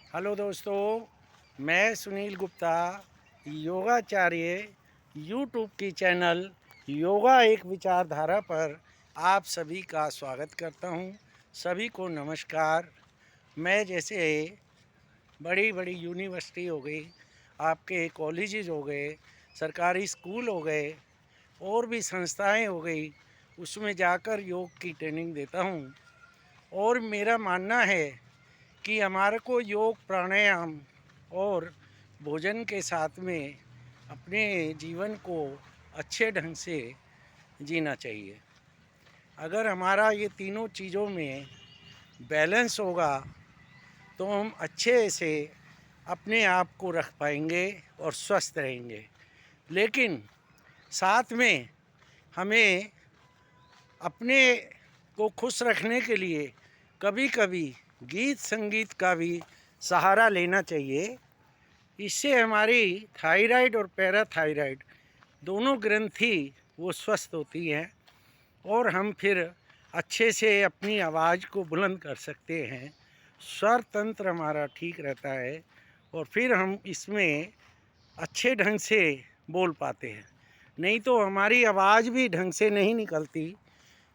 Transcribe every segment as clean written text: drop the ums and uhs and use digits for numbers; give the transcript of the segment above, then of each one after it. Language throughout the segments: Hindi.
हेलो दोस्तों, मैं सुनील गुप्ता योगाचार्य यूट्यूब की चैनल योगा एक विचारधारा पर आप सभी का स्वागत करता हूं। सभी को नमस्कार। मैं जैसे बड़ी बड़ी यूनिवर्सिटी हो गई, आपके कॉलेजेस हो गए, सरकारी स्कूल हो गए और भी संस्थाएं हो गई, उसमें जाकर योग की ट्रेनिंग देता हूं। और मेरा मानना है कि हमारे को योग प्राणायाम और भोजन के साथ में अपने जीवन को अच्छे ढंग से जीना चाहिए। अगर हमारा ये तीनों चीज़ों में बैलेंस होगा तो हम अच्छे से अपने आप को रख पाएंगे और स्वस्थ रहेंगे। लेकिन साथ में हमें अपने को खुश रखने के लिए कभी कभी गीत संगीत का भी सहारा लेना चाहिए। इससे हमारी थायराइड और पैराथायराइड दोनों ग्रंथि वो स्वस्थ होती हैं और हम फिर अच्छे से अपनी आवाज़ को बुलंद कर सकते हैं। स्वर तंत्र हमारा ठीक रहता है और फिर हम इसमें अच्छे ढंग से बोल पाते हैं। नहीं तो हमारी आवाज़ भी ढंग से नहीं निकलती।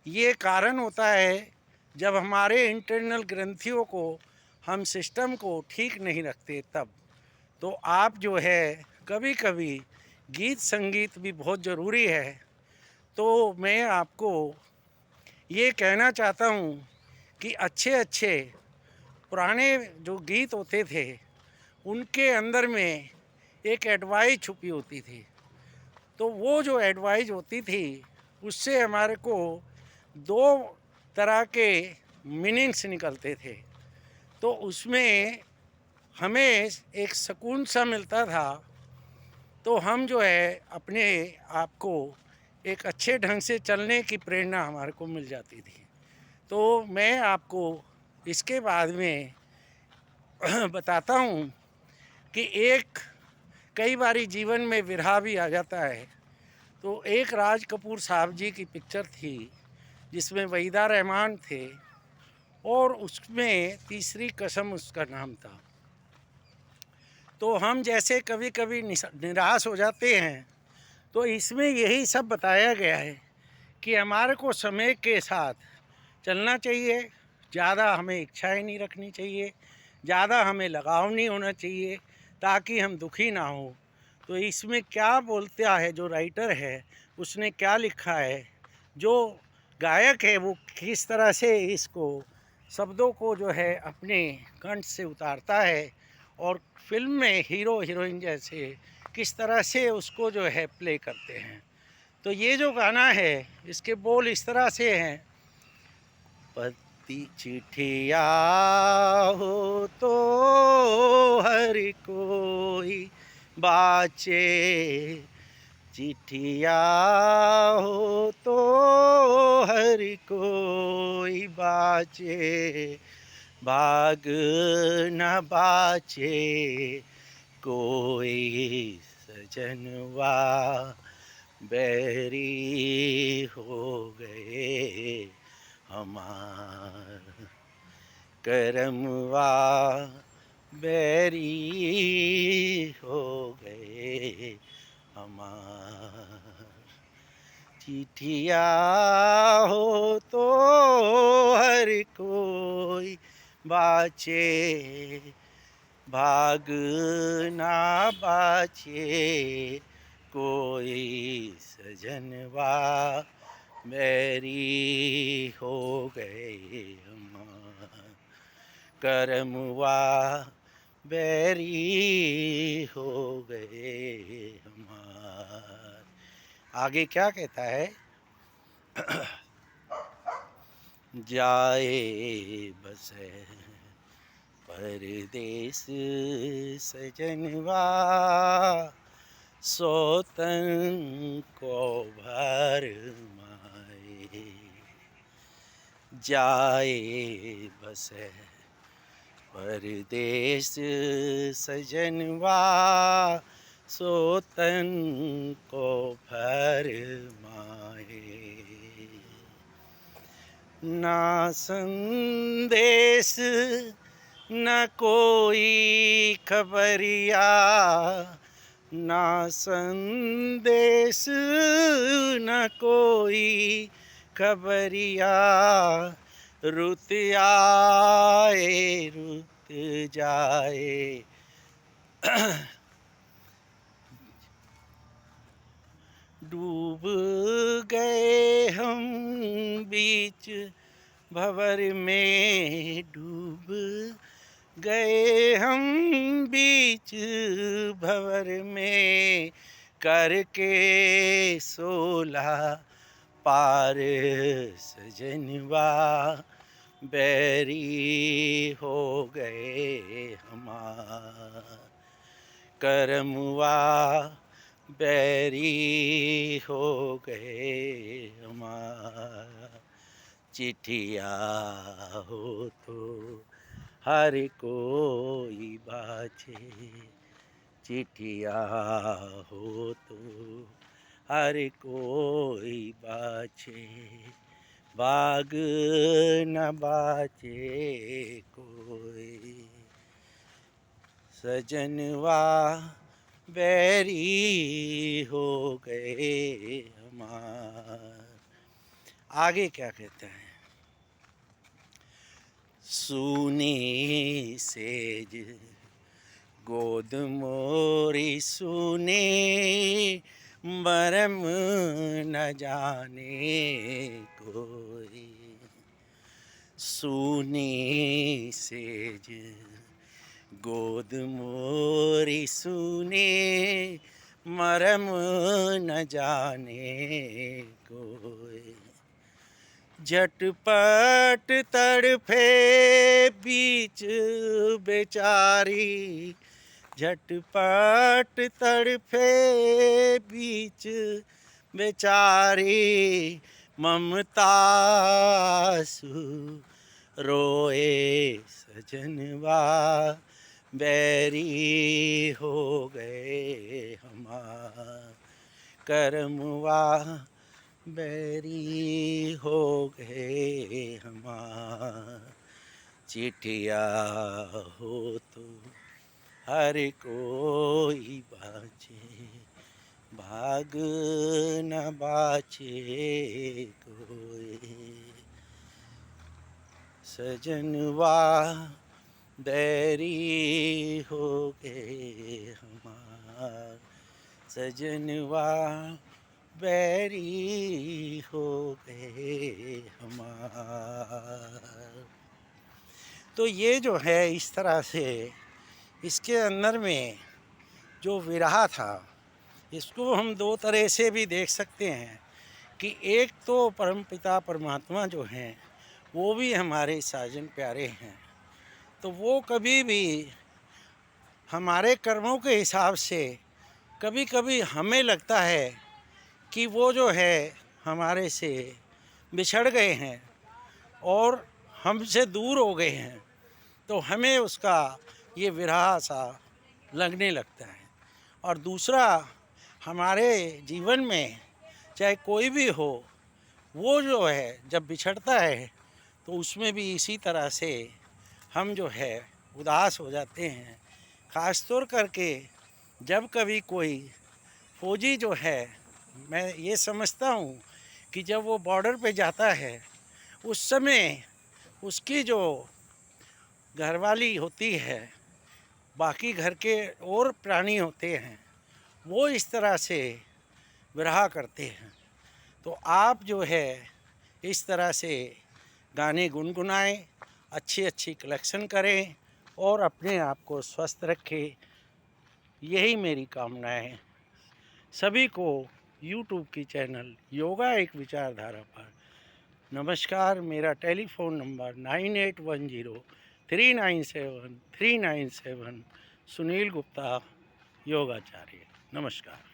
ये कारण होता है जब हमारे इंटरनल ग्रंथियों को हम सिस्टम को ठीक नहीं रखते तब। तो आप जो है कभी कभी गीत संगीत भी बहुत ज़रूरी है। तो मैं आपको ये कहना चाहता हूँ कि अच्छे अच्छे पुराने जो गीत होते थे उनके अंदर में एक एडवाइस छुपी होती थी। तो वो जो एडवाइस होती थी उससे हमारे को दो तरह के मीनिंग्स निकलते थे। तो उसमें हमें एक सुकून सा मिलता था। तो हम जो है अपने आप को एक अच्छे ढंग से चलने की प्रेरणा हमारे को मिल जाती थी। तो मैं आपको इसके बाद में बताता हूँ कि एक कई बारी जीवन में विरह भी आ जाता है। तो एक राज कपूर साहब जी की पिक्चर थी जिसमें वहीदा रहमान थे और उसमें तीसरी कसम उसका नाम था। तो हम जैसे कभी कभी निराश हो जाते हैं तो इसमें यही सब बताया गया है कि हमारे को समय के साथ चलना चाहिए। ज़्यादा हमें इच्छाएं नहीं रखनी चाहिए, ज़्यादा हमें लगाव नहीं होना चाहिए ताकि हम दुखी ना हो। तो इसमें क्या बोलता है जो राइटर है उसने क्या लिखा है, जो गायक है वो किस तरह से इसको शब्दों को जो है अपने कंठ से उतारता है और फिल्म में हीरो हीरोइन जैसे किस तरह से उसको जो है प्ले करते हैं। तो ये जो गाना है इसके बोल इस तरह से हैं। पति चिट्ठिया हो तो हर कोई बाचे, चिट्ठिया हो तो हर कोई बाचे, भाग न बाचे कोई सजनवा, बैरी हो गए हमार करमवा, बैरी हो गए हमार। चिट्ठिया हो तो हर कोई बाचे, भाग ना बाचे कोई सजनवा, मेरी हो गए हमार करमवा, बैरी हो गए हमार। आगे क्या कहता है? जाए बसे परदेस सजनवा, सोतन को भर माए, जाए बसे परदेस सजनवा, सोतन को भर माए, ना संदेश न कोई खबरिया ना संदेश, न कोई खबरिया, रुत आए रुत जाए। डूब गए हम बीच भंवर में, डूब गए हम बीच भंवर में, करके 16 पार सजनवा, बैरी हो गए हमार करमवा, बैरी हो गए हमार। चिट्ठिया हो तो हर कोई बाचे, चिट्ठिया हो तो हर कोई बाचे, बाग न बाचे कोई, सजनवा बैरी हो गए हमार। आगे क्या कहते हैं? सूनी सेज गोद मोरी सूने, मरम न जाने कोई, सूनी सेज गोद मोरी सूने, मरम न जाने कोई, झटपट तड़फे बीच बेचारी, झटपट तड़फे बीच बेचारी, ममता सु रोए सजनवा, बैरी हो गए हमार करमवा, बैरी हो गए हमार। चिट्ठिया हो तो हर कोई बाचे, भाग न बाचे कोई, सजनवा बैरी हो गए हमार, सजनवा बैरी हो गए हमार। तो ये जो है इस तरह से इसके अंदर में जो विरह था, इसको हम दो तरह से भी देख सकते हैं कि एक तो परमपिता परमात्मा जो हैं वो भी हमारे साजन प्यारे हैं, तो वो कभी भी हमारे कर्मों के हिसाब से कभी कभी हमें लगता है कि वो जो है हमारे से बिछड़ गए हैं और हमसे दूर हो गए हैं, तो हमें उसका ये विरह सा लगने लगता है। और दूसरा, हमारे जीवन में चाहे कोई भी हो, वो जो है जब बिछड़ता है तो उसमें भी इसी तरह से हम जो है उदास हो जाते हैं। ख़ास तौर करके जब कभी कोई फौजी जो है, मैं ये समझता हूँ कि जब वो बॉर्डर पे जाता है उस समय उसकी जो घरवाली होती है, बाकी घर के और प्राणी होते हैं, वो इस तरह से विरह करते हैं। तो आप जो है इस तरह से गाने गुनगुनाएं, अच्छी अच्छी कलेक्शन करें और अपने आप को स्वस्थ रखें, यही मेरी कामनाएं हैं। सभी को YouTube की चैनल योगा एक विचारधारा पर नमस्कार। मेरा टेलीफ़ोन नंबर 9810397397 सुनील गुप्ता योगाचार्य। नमस्कार।